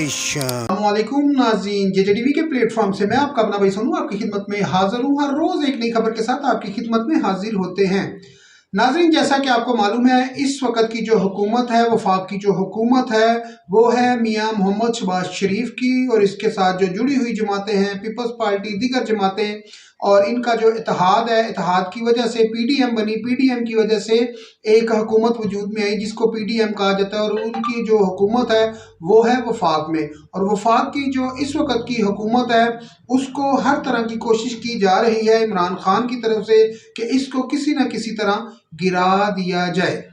अस्सलामुअलैकुम नाज़रीन, JJTV के प्लेटफॉर्म से मैं आपका अपना भाई सोनू आपकी खिदमत में हाजिर हूँ। हर रोज़ एक नई खबर के साथ आपकी खिदमत में हाजिर होते हैं। नाज़रीन, जैसा कि आपको मालूम है, इस वक्त की जो हुकूमत है, वफाक की जो हुकूमत है, वो है मियाँ मोहम्मद शहबाज शरीफ की, और इसके साथ जो जुड़ी हुई जमातें हैं, पीपल्स पार्टी, दीगर जमातें, और इनका जो इत्तेहाद है, इत्तेहाद की वजह से PDM बनी, PDM की वजह से एक हुकूमत वजूद में आई जिसको PDM कहा जाता है, और उनकी जो हुकूमत है वो है वफाक में। और वफाक की जो इस वक्त की हुकूमत है उसको हर तरह की कोशिश की जा रही है इमरान खान की तरफ से कि इसको किसी न किसी तरह गिरा दिया जाए।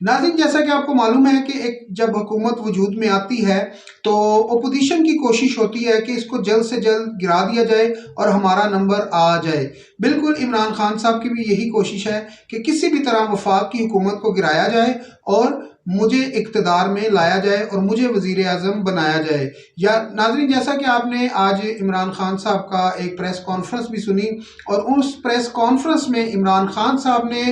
नाज़रीन, जैसा कि आपको मालूम है कि एक जब हुकूमत वजूद में आती है तो ओपोजिशन की कोशिश होती है कि इसको जल्द से जल्द गिरा दिया जाए और हमारा नंबर आ जाए। बिल्कुल इमरान खान साहब की भी यही कोशिश है कि किसी भी तरह वफाक की हुकूमत को गिराया जाए और मुझे इक़्तिदार में लाया जाए और मुझे वज़ीर आज़म बनाया जाए। या नाज़रीन, जैसा कि आपने आज इमरान खान साहब का एक प्रेस कॉन्फ्रेंस भी सुनी, और उस प्रेस कॉन्फ्रेंस में इमरान खान साहब ने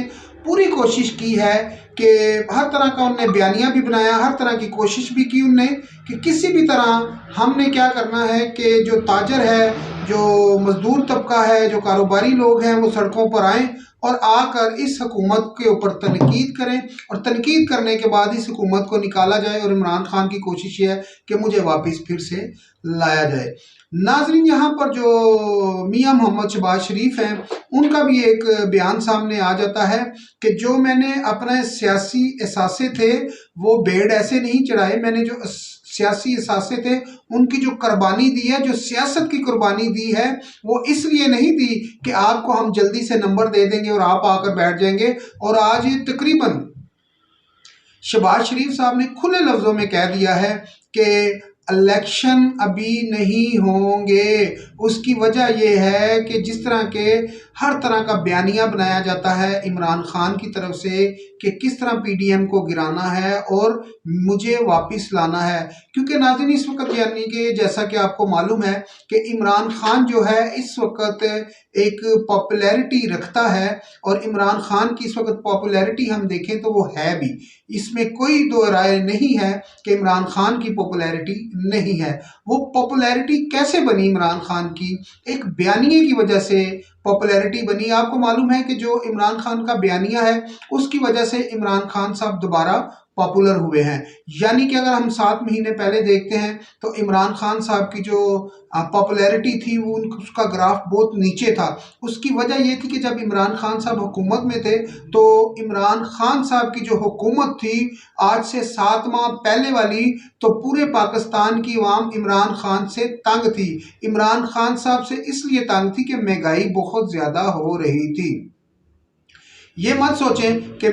पूरी कोशिश की है कि हर तरह का उनने बयानिया भी बनाया, हर तरह की कोशिश भी की उनने कि किसी भी तरह हमने क्या करना है कि जो ताजर है, जो मजदूर तबका है, जो कारोबारी लोग हैं, वो सड़कों पर आएँ और आकर इस हुकूमत के ऊपर तनकीद करें, और तनकीद करने के बाद इस हुकूमत को निकाला जाए। और इमरान खान की कोशिश ये है कि मुझे वापस फिर से लाया जाए। नाज़रीन, यहाँ पर जो मियाँ मोहम्मद शहबाज शरीफ हैं उनका भी एक बयान सामने आ जाता है कि जो मैंने अपने सियासी एहसासे थे वो बेड़ ऐसे नहीं चढ़ाए, मैंने जो सियासी एहसासे थे उनकी जो कुर्बानी दी है, जो सियासत की कुर्बानी दी है, वो इसलिए नहीं दी कि आपको हम जल्दी से नंबर दे देंगे और आप आकर बैठ जाएंगे। और आज तकरीबन शहबाज शरीफ साहब ने खुले लफ्ज़ों में कह दिया है कि इलेक्शन अभी नहीं होंगे। उसकी वजह यह है कि जिस तरह के हर तरह का बयानिया बनाया जाता है इमरान खान की तरफ से कि किस तरह PDM को गिराना है और मुझे वापस लाना है। क्योंकि नाज़रीन, इस वक्त यानी कि जैसा कि आपको मालूम है कि इमरान खान जो है इस वक्त एक पॉपुलैरिटी रखता है, और इमरान खान की इस वक्त पॉपुलैरिटी हम देखें तो वो है भी, इसमें कोई दो राय नहीं है कि इमरान खान की पॉपुलैरिटी नहीं है। वो पॉपुलैरिटी कैसे बनी इमरान खान की? एक बयानिए की वजह से पॉपुलैरिटी बनी। आपको मालूम है कि जो इमरान खान का बयानिया है उसकी वजह से इमरान खान साहब दोबारा पॉपुलर हुए हैं। यानी कि अगर हम 7 महीने पहले देखते हैं तो इमरान खान साहब की जो पॉपुलैरिटी थी वो उसका ग्राफ बहुत नीचे था। उसकी वजह ये थी कि जब इमरान खान साहब हुकूमत में थे तो इमरान खान साहब की जो हुकूमत थी आज से 7 माह पहले वाली, तो पूरे पाकिस्तान की अवाम इमरान खान से तंग थी। इमरान खान साहब से इसलिए तंग थी कि महंगाई बहुत ज़्यादा हो रही थी। ये मत सोचें कि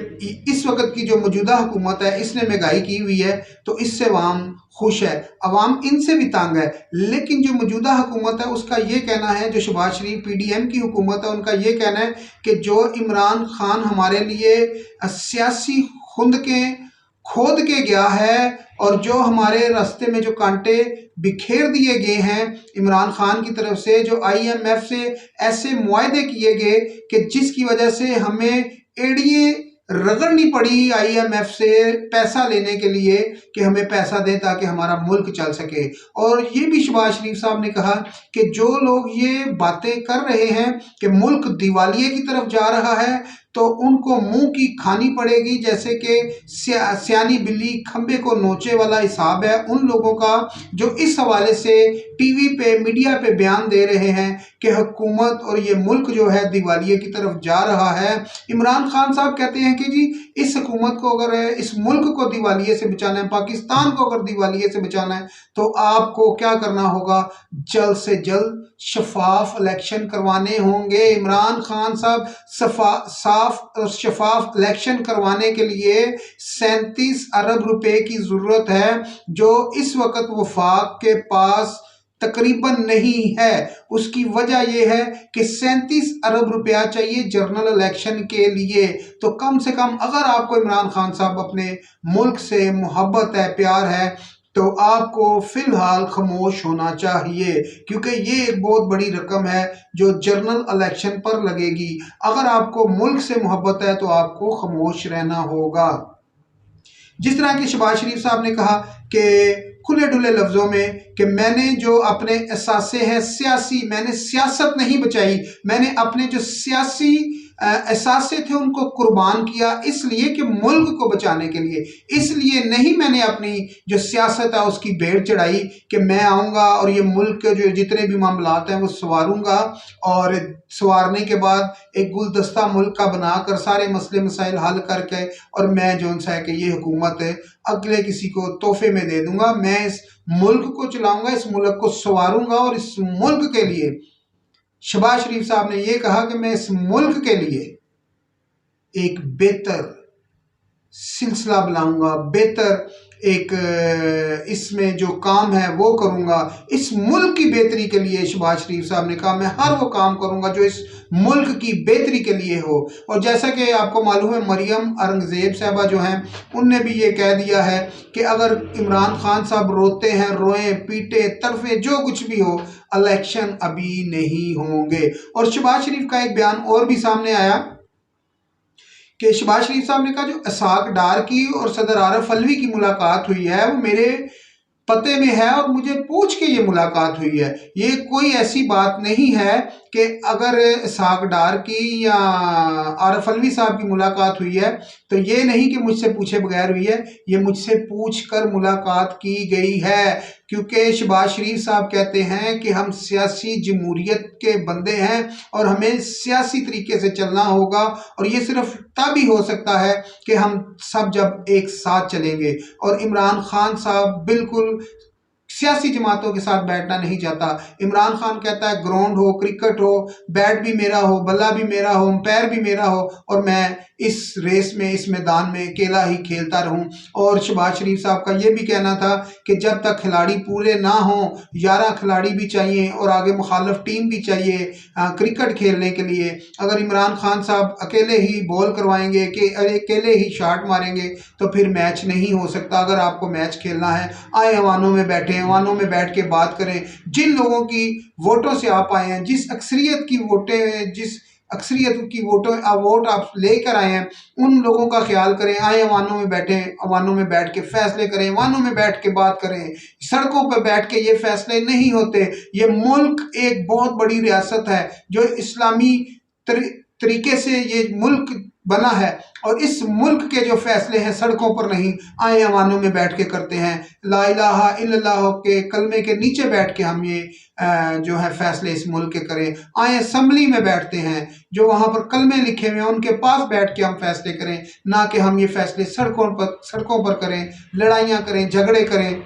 इस वक्त की जो मौजूदा हुकूमत है इसने महंगाई की हुई है तो इससे अवाम खुश है, अवाम इनसे भी तंग है। लेकिन जो मौजूदा हुकूमत है उसका ये कहना है, जो शहबाज शरीफ PDM की हुकूमत है उनका ये कहना है कि जो इमरान खान हमारे लिए सियासी खुंदकें खोद के गया है और जो हमारे रास्ते में जो कांटे बिखेर दिए गए हैं इमरान खान की तरफ से, जो IMF से ऐसे मुआहदे किए गए कि जिसकी वजह से हमें एड़िए रगड़नी पड़ी IMF से पैसा लेने के लिए कि हमें पैसा दें ताकि हमारा मुल्क चल सके। और ये भी शहबाज शरीफ साहब ने कहा कि जो लोग ये बातें कर रहे हैं कि मुल्क दिवालिये की तरफ जा रहा है तो उनको मुंह की खानी पड़ेगी, जैसे कि सियानी बिल्ली खंबे को नोचे वाला हिसाब है उन लोगों का जो इस हवाले से TV पे, मीडिया पे बयान दे रहे हैं कि हुकूमत और ये मुल्क जो है दिवालिये की तरफ जा रहा है। इमरान खान साहब कहते हैं कि जी इस हुकूमत को अगर इस मुल्क को दिवालिये से बचाना है, पाकिस्तान को अगर दिवालिये से बचाना है तो आपको क्या करना होगा, जल्द से जल्द शफाफ इलेक्शन करवाने होंगे। इमरान खान साहब साफ और शफाफ इलेक्शन करवाने के लिए 37 अरब रुपए की जरूरत है, जो इस वक्त वफाक के पास तकरीबन नहीं है। उसकी वजह यह है कि 37 अरब रुपया चाहिए जनरल इलेक्शन के लिए। तो कम से कम अगर आपको इमरान खान साहब अपने मुल्क से मोहब्बत है, प्यार है, तो आपको फिलहाल खामोश होना चाहिए, क्योंकि ये एक बहुत बड़ी रकम है जो जनरल इलेक्शन पर लगेगी। अगर आपको मुल्क से मोहब्बत है तो आपको खामोश रहना होगा। जिस तरह के शहबाज शरीफ साहब ने कहा कि खुले डुले लफ्ज़ों में कि मैंने जो अपने एहसासे हैं सियासी, मैंने सियासत नहीं बचाई, मैंने अपने जो सियासी एहसासे थे उनको कुर्बान किया, इसलिए कि मुल्क को बचाने के लिए। इसलिए नहीं मैंने अपनी जो सियासत है उसकी भेड़ चढ़ाई कि मैं आऊँगा और ये मुल्क के जो जितने भी मामलात हैं वो संवारूँगा, और संवारने के बाद एक गुलदस्ता मुल्क का बनाकर सारे मसले मसाइल हल करके और मैं जो सा है कि ये हुकूमत है अगले किसी को तोहफे में दे दूंगा, मैं इस मुल्क को चलाऊंगा, इस मुल्क को संवारूंगा। और इस मुल्क के लिए शहबाज शरीफ साहब ने ये कहा कि मैं इस मुल्क के लिए एक बेहतर सिलसिला बनाऊंगा, बेहतर एक इसमें जो काम है वो करूंगा। इस मुल्क की बेहतरी के लिए शहबाज शरीफ साहब ने कहा मैं हर वो काम करूंगा जो इस मुल्क की बेहतरी के लिए हो। और जैसा कि आपको मालूम है मरियम औरंगजेब साहबा जो हैं उनने भी ये कह दिया है कि अगर इमरान खान साहब रोते हैं, रोएं, पीटे, तरफे, जो कुछ भी हो, इलेक्शन अभी नहीं होंगे। और शहबाज शरीफ का एक बयान और भी सामने आया कि शहबाज शरीफ साहब ने कहा जो इसाक डार की और सदर आरिफ अलवी की मुलाकात हुई है वो मेरे पते में है और मुझे पूछ के ये मुलाकात हुई है। ये कोई ऐसी बात नहीं है कि अगर इसाक डार की या आरिफ अलवी साहब की मुलाकात हुई है तो ये नहीं कि मुझसे पूछे बगैर हुई है, ये मुझसे पूछ कर मुलाकात की गई है। क्योंकि शहबाज शरीफ साहब कहते हैं कि हम सियासी जमहूरियत के बंदे हैं और हमें सियासी तरीके से चलना होगा, और ये सिर्फ तब ही हो सकता है कि हम सब जब एक साथ चलेंगे। और इमरान खान साहब बिल्कुल सियासी जमातों के साथ बैठना नहीं चाहता। इमरान खान कहता है ग्राउंड हो, क्रिकेट हो, बैट भी मेरा हो, बल्ला भी मेरा हो, अंपायर भी मेरा हो, और मैं इस रेस में, इस मैदान में अकेला ही खेलता रहूं। और शहबाज शरीफ साहब का ये भी कहना था कि जब तक खिलाड़ी पूरे ना हों, 11 खिलाड़ी भी चाहिए और आगे मुखालिफ टीम भी चाहिए क्रिकेट खेलने के लिए। अगर इमरान खान साहब अकेले ही बॉल करवाएंगे, कि अकेले ही शॉट मारेंगे, तो फिर मैच नहीं हो सकता। अगर आपको मैच खेलना है, आए ऐवानों में बैठे, ऐवानों में बैठ के बात करें। जिन लोगों की वोटों से आप आए हैं, जिस अक्सरियत की वोट आप लेकर आए हैं, उन लोगों का ख्याल करें। आए ऐवानों में बैठे, ऐवानों में बैठ के फैसले करें, ऐवानों में बैठ के बात करें। सड़कों पर बैठ के ये फैसले नहीं होते। ये मुल्क एक बहुत बड़ी रियासत है जो इस्लामी तरीके से ये मुल्क बना है, और इस मुल्क के जो फैसले हैं सड़कों पर नहीं, आए ऐवानों में बैठ के करते हैं। ला इलाहा इल्लल्लाह के कलमे के नीचे बैठ के हम ये जो है फैसले इस मुल्क के करें। आए असम्बली में बैठते हैं, जो वहाँ पर कलमे लिखे हुए हैं उनके पास बैठ के हम फैसले करें, ना कि हम ये फैसले सड़कों पर करें, लड़ाइयाँ करें, झगड़े करें।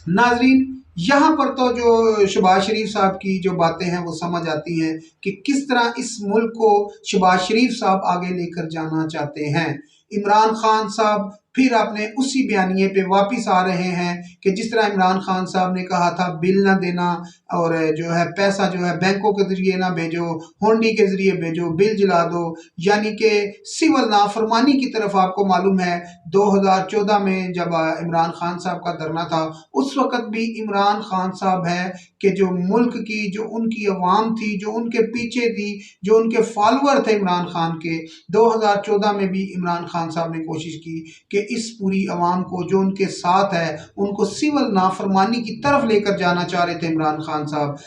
नाजरीन, यहाँ पर तो जो शहबाज शरीफ साहब की जो बातें हैं वो समझ आती हैं कि किस तरह इस मुल्क को शहबाज शरीफ साहब आगे लेकर जाना चाहते हैं। इमरान खान साहब फिर अपने उसी बयानिए पे वापस आ रहे हैं कि जिस तरह इमरान खान साहब ने कहा था बिल ना देना, और जो है पैसा जो है बैंकों के जरिए ना भेजो, होंडी के जरिए भेजो, बिल जला दो, यानी कि सिविल नाफरमानी की तरफ। आपको मालूम है 2014 में जब इमरान खान साहब का धरना था, उस वक़्त भी इमरान खान साहब है कि जो मुल्क की, जो उनकी अवाम थी, जो उनके पीछे थी, जो उनके फॉलोअर थे इमरान खान के, 2014 में भी इमरान खान साहब ने कोशिश की कि इस पूरी अवाम को जो उनके साथ है उनको सिविल नाफरमानी की तरफ लेकर जाना चाह रहे थे इमरान खान साहब।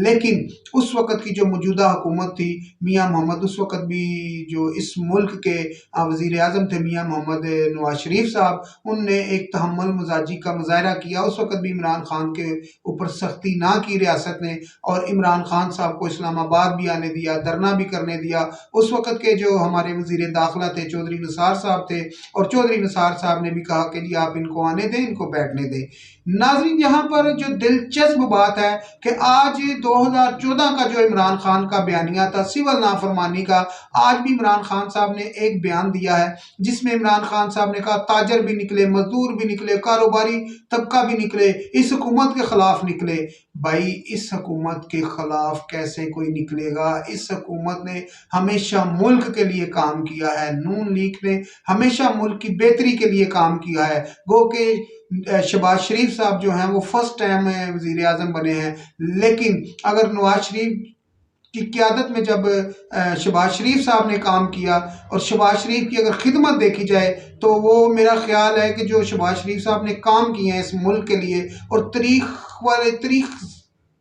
लेकिन उस वक़्त की जो मौजूदा हुकूमत थी, मियाँ मोहम्मद, उस वक़्त भी जो इस मुल्क के वज़ीर आज़म थे मियाँ मोहम्मद नवाज शरीफ साहब, उनने एक तहम्मुल मजाजी का मुजाहरा किया। उस वक़्त भी इमरान खान के ऊपर सख्ती ना की रियासत ने, और इमरान खान साहब को इस्लामाबाद भी आने दिया, धरना भी करने दिया। उस वक़्त के जो हमारे वज़ीर दाखिला थे चौधरी निसार साहब थे, और चौधरी निसार साहब ने भी कहा कि जी आप इनको आने दें, इनको बैठने दें। नाज़रीन, यहाँ पर जो दिलचस्प बात है कि आज 2014 का जो इमरान खान का बयानिया था सिविल नाफरमानी का, आज भी इमरान खान साहब ने एक बयान दिया है जिसमें इमरान खान साहब ने कहा ताजर भी निकले, मजदूर भी निकले, कारोबारी तबका भी निकले, इस हुकूमत के खिलाफ निकले। भाई, इस हुकूमत के खिलाफ कैसे कोई निकलेगा? इस हुकूमत ने हमेशा मुल्क के लिए काम किया है। नून लीग ने हमेशा मुल्क की बेहतरी के लिए काम किया है। गो के शहबाज शरीफ साहब जो हैं वो फर्स्ट टाइम वज़ीर आज़म बने हैं, लेकिन अगर नवाज शरीफ की क़यादत में जब शहबाज शरीफ साहब ने काम किया, और शहबाज शरीफ की अगर खिदमत देखी जाए तो वो मेरा ख्याल है कि जो शहबाज शरीफ साहब ने काम किए हैं इस मुल्क के लिए, और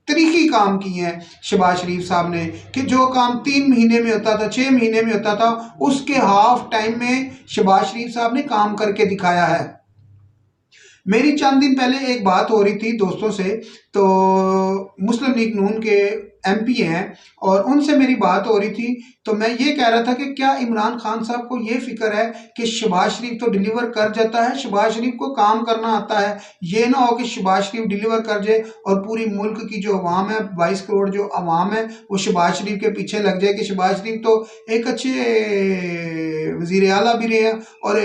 तरीकी काम किए हैं शहबाज शरीफ साहब ने, कि जो काम 3 महीने में होता था, 6 महीने में होता था, उसके हाफ टाइम में शहबाज शरीफ साहब ने काम करके दिखाया है। मेरी चंद दिन पहले एक बात हो रही थी दोस्तों से, तो मुस्लिम लीग नून के एमपी हैं और उनसे मेरी बात हो रही थी, तो मैं ये कह रहा था कि क्या इमरान खान साहब को ये फिक्र है कि शहबाज शरीफ तो डिलीवर कर जाता है, शहबाज शरीफ को काम करना आता है, ये ना हो कि शहबाज शरीफ डिलीवर कर जाए और पूरी मुल्क की जो अवाम है, 22 करोड़ जो अवाम है, वो शहबाज शरीफ के पीछे लग जाए कि शहबाज शरीफ तो एक अच्छे वज़ीर आला भी रहे हैं और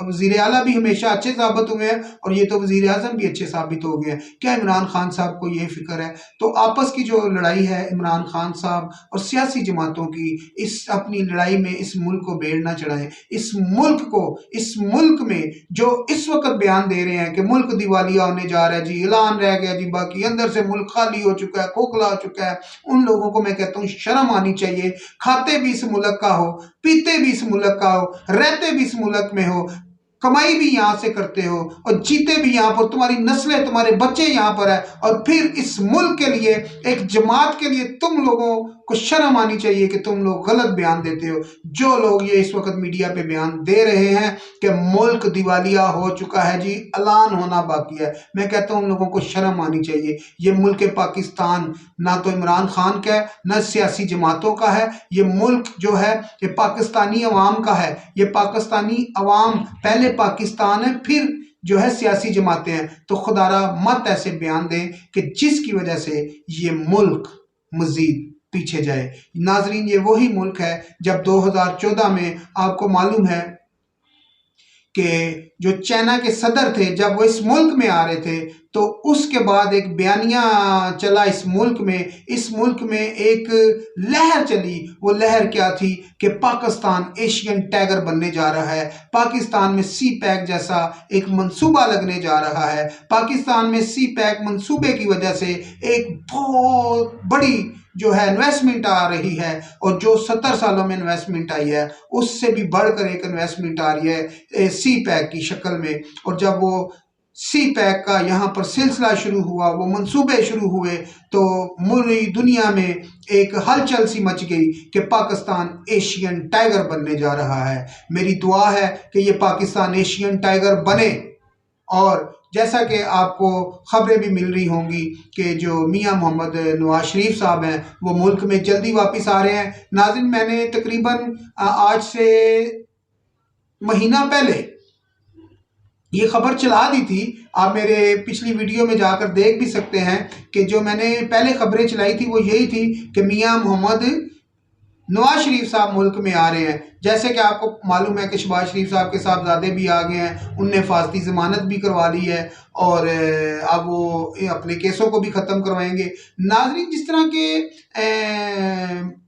वज़ीर आला भी हमेशा अच्छे साबित हुए हैं, और ये तो वज़ीर आज़म भी अच्छे साबित हो गए हैं। क्या इमरान खान साहब को ये फिक्र है? तो आपस की जो लड़ाई है इमरान खान साहब और सियासी जमातों की, इस अपनी लड़ाई में इस मुल्क को बेड़ ना चढ़ाएं। इस मुल्क में जो इस वक्त बयान दे रहे हैं कि मुल्क दिवालिया होने जा रहा है जी, ऐलान रह गया जी, बाकी अंदर से मुल्क खाली हो चुका है, खोखला हो चुका है, उन लोगों को मैं कहता हूँ शर्म आनी चाहिए। खाते भी इस मुल्क का हो, पीते भी इस मुल्क का हो, रहते भी इस मुल्क में हो, कमाई भी यहाँ से करते हो और जीते भी यहाँ पर, तुम्हारी नस्लें, तुम्हारे बच्चे यहाँ पर है, और फिर इस मुल्क के लिए, एक जमात के लिए तुम लोगों को शर्म आनी चाहिए कि तुम लोग गलत बयान देते हो। जो लोग ये इस वक्त मीडिया पे बयान दे रहे हैं कि मुल्क दिवालिया हो चुका है जी, ऐलान होना बाकी है, मैं कहता हूँ उन लोगों को शर्म आनी चाहिए। ये मुल्क पाकिस्तान ना तो इमरान खान का है, ना सियासी जमातों का है। ये मुल्क जो है ये पाकिस्तानी अवाम का है। ये पाकिस्तानी अवाम, पहले पाकिस्तान है, फिर जो है सियासी जमातें हैं। तो खुदारा मत ऐसे बयान दें कि जिसकी वजह से ये मुल्क मजीद पीछे जाए। नाजरीन, ये वही मुल्क है जब 2014 में आपको मालूम है कि जो चाइना के सदर थे, जब वो इस मुल्क में आ रहे थे, तो उसके बाद एक बयानिया चला इस मुल्क में एक लहर चली। वो लहर क्या थी कि पाकिस्तान एशियन टाइगर बनने जा रहा है, पाकिस्तान में सी पैक जैसा एक मंसूबा लगने जा रहा है, पाकिस्तान में सी पैक मंसूबे की वजह से एक बहुत बड़ी जो है इन्वेस्टमेंट आ रही है, और जो 70 सालों में इन्वेस्टमेंट आई है उससे भी बढ़कर एक इन्वेस्टमेंट आ रही है सी पैक की शक्ल में। और जब वो सी पैक का यहाँ पर सिलसिला शुरू हुआ, वो मंसूबे शुरू हुए, तो पूरी दुनिया में एक हलचल सी मच गई कि पाकिस्तान एशियन टाइगर बनने जा रहा है। मेरी दुआ है कि ये पाकिस्तान एशियन टाइगर बने, और जैसा कि आपको खबरें भी मिल रही होंगी कि जो मियां मोहम्मद नवाज शरीफ साहब हैं वो मुल्क में जल्दी वापस आ रहे हैं। नाज़रीन, मैंने तकरीबन आज से महीना पहले ये खबर चला दी थी, आप मेरे पिछली वीडियो में जाकर देख भी सकते हैं कि जो मैंने पहले खबरें चलाई थी वो यही थी कि मियां मोहम्मद नवाज शरीफ साहब मुल्क में आ रहे हैं। जैसे कि आपको मालूम है कि शहबाज शरीफ साहब के साहबजादे भी आ गए हैं, उनने फासती ज़मानत भी करवा ली है, और अब वो अपने केसों को भी ख़त्म करवाएंगे। नाज़रीन, जिस तरह के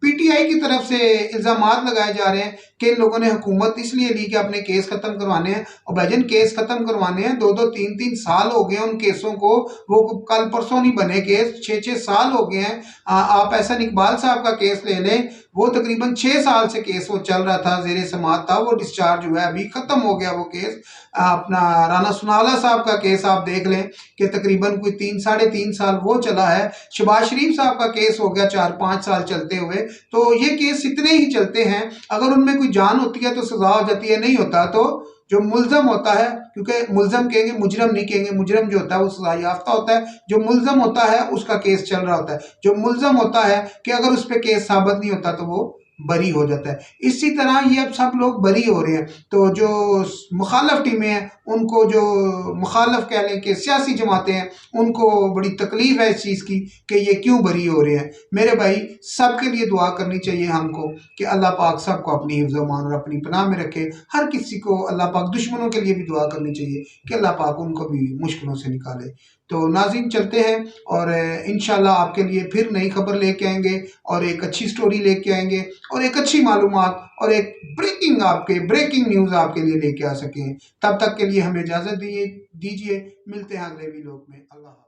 पीटीआई की तरफ से इल्ज़ामात लगाए जा रहे हैं कि इन लोगों ने हुकूमत इसलिए ली कि अपने केस ख़त्म करवाने हैं, और भाईजान केस ख़त्म करवाने हैं, 2-2, 3-3 साल हो गए उन केसों को, वो कल परसों नहीं बने केस, 6-6 साल हो गए हैं। आप एहसन इकबाल साहब का केस ले लें, वो तकरीबन 6 साल से केस वो चल रहा था, ज़ेरे समाअत था, वो डिस्चार्ज हुआ है, अभी ख़त्म हो गया वो केस। अपना राना सनाउल्लाह साहब का केस आप देख लें कि तकरीबन कोई 3-3.5 साल वो चला है। शहबाज शरीफ साहब का केस हो गया 4-5 साल चलते हुए। तो ये केस इतने ही चलते हैं, अगर उनमें कोई जान होती है तो सजा हो जाती है, नहीं होता तो जो मुल्ज़म होता है, क्योंकि मुल्ज़म कहेंगे, मुजरम नहीं कहेंगे, मुजरम जो होता है वो सजा याफ्ता होता है, जो मुल्ज़म होता है उसका केस चल रहा होता है। जो मुल्ज़म होता है कि अगर उस पर केस साबित नहीं होता तो वो बरी हो जाता है। इसी तरह ये अब सब लोग बरी हो रहे हैं। तो जो मुखालफ टीमें हैं उनको, जो मुखालफ कह लें कि सियासी जमातें हैं, उनको बड़ी तकलीफ है इस चीज़ की कि ये क्यों बरी हो रहे हैं। मेरे भाई, सबके लिए दुआ करनी चाहिए हमको कि अल्लाह पाक सबको अपनी हिफ्ज़ मान और अपनी पनाह में रखे। हर किसी को अल्लाह पाक, दुश्मनों के लिए भी दुआ करनी चाहिए कि अल्लाह पाक उनको भी मुश्किलों से निकाले। तो नाज़रीन, चलते हैं और इंशाल्लाह आपके लिए फिर नई खबर लेके आएंगे, और एक अच्छी स्टोरी लेके आएंगे, और एक अच्छी मालूमात और एक ब्रेकिंग न्यूज़ आपके लिए लेके आ सकें। तब तक के लिए हमें इजाज़त दीजिए। मिलते हैं अगले वीडियो में। अल्लाह।